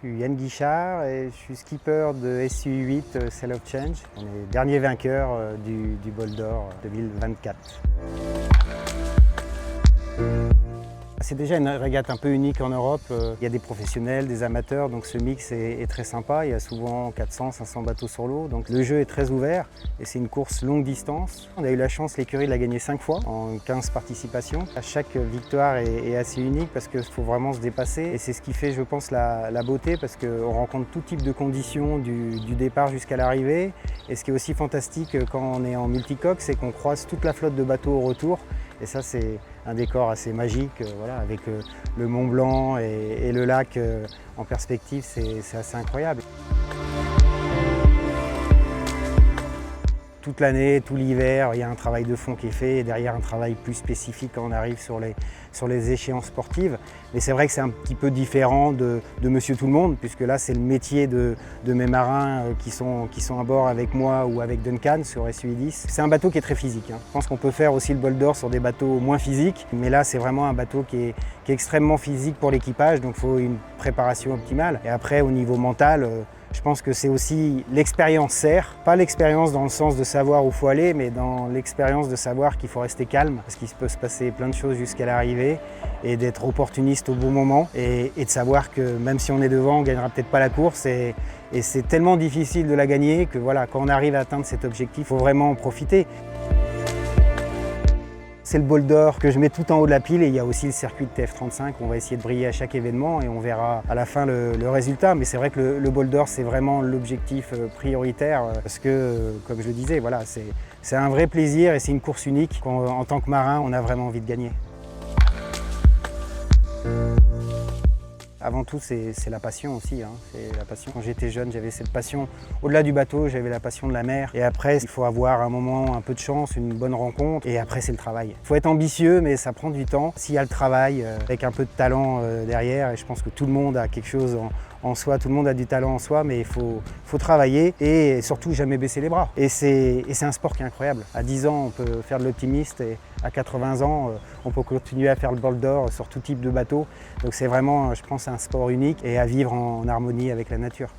suis Yann Guichard et je suis skipper de SCU 8 Sail of Change. On est dernier vainqueur du Bol d'Or 2024. C'est déjà une régate un peu unique en Europe. Il y a des professionnels, des amateurs, donc ce mix est très sympa. Il y a souvent 400-500 bateaux sur l'eau, donc le jeu est très ouvert et c'est une course longue distance. On a eu la chance, l'écurie de la gagner 5 fois en 15 participations. Chaque victoire est assez unique parce qu'il faut vraiment se dépasser et c'est ce qui fait, je pense, la beauté parce qu'on rencontre tout type de conditions du départ jusqu'à l'arrivée. Et ce qui est aussi fantastique quand on est en multicoque, c'est qu'on croise toute la flotte de bateaux au retour. Et ça, c'est un décor assez magique, voilà, avec le Mont Blanc et le lac en perspective, c'est assez incroyable. Toute l'année, tout l'hiver, il y a un travail de fond qui est fait et derrière un travail plus spécifique quand on arrive sur les échéances sportives. Mais c'est vrai que c'est un petit peu différent de Monsieur Tout-le-Monde, puisque là c'est le métier de mes marins qui sont à bord avec moi ou avec Duncan sur SUI 10. C'est un bateau qui est très physique. Je pense qu'on peut faire aussi le Bol d'Or sur des bateaux moins physiques, mais là c'est vraiment un bateau qui est extrêmement physique pour l'équipage, donc il faut une préparation optimale. Et après au niveau mental, je pense que c'est aussi l'expérience sert, pas l'expérience dans le sens de savoir où il faut aller, mais dans l'expérience de savoir qu'il faut rester calme, parce qu'il peut se passer plein de choses jusqu'à l'arrivée, et d'être opportuniste au bon moment, et de savoir que même si on est devant, on ne gagnera peut-être pas la course, et c'est tellement difficile de la gagner que voilà, quand on arrive à atteindre cet objectif, il faut vraiment en profiter. C'est le Bol d'Or que je mets tout en haut de la pile et il y a aussi le circuit de TF35. On va essayer de briller à chaque événement et on verra à la fin le résultat. Mais c'est vrai que le Bol d'Or, c'est vraiment l'objectif prioritaire parce que, comme je le disais, voilà, c'est un vrai plaisir et c'est une course unique qu'en tant que marin, on a vraiment envie de gagner. Avant tout, c'est la passion aussi. C'est la passion. Quand j'étais jeune, j'avais cette passion. Au-delà du bateau, j'avais la passion de la mer. Et après, il faut avoir un moment, un peu de chance, une bonne rencontre. Et après, c'est le travail. Il faut être ambitieux, mais ça prend du temps. S'il y a le travail, avec un peu de talent derrière, et je pense que tout le monde a quelque chose en soi, tout le monde a du talent en soi, mais il faut travailler et surtout jamais baisser les bras. Et c'est un sport qui est incroyable. À 10 ans, on peut faire de l'optimiste et à 80 ans, on peut continuer à faire le Bol d'Or sur tout type de bateau. Donc c'est vraiment, je pense, un sport unique et à vivre en harmonie avec la nature.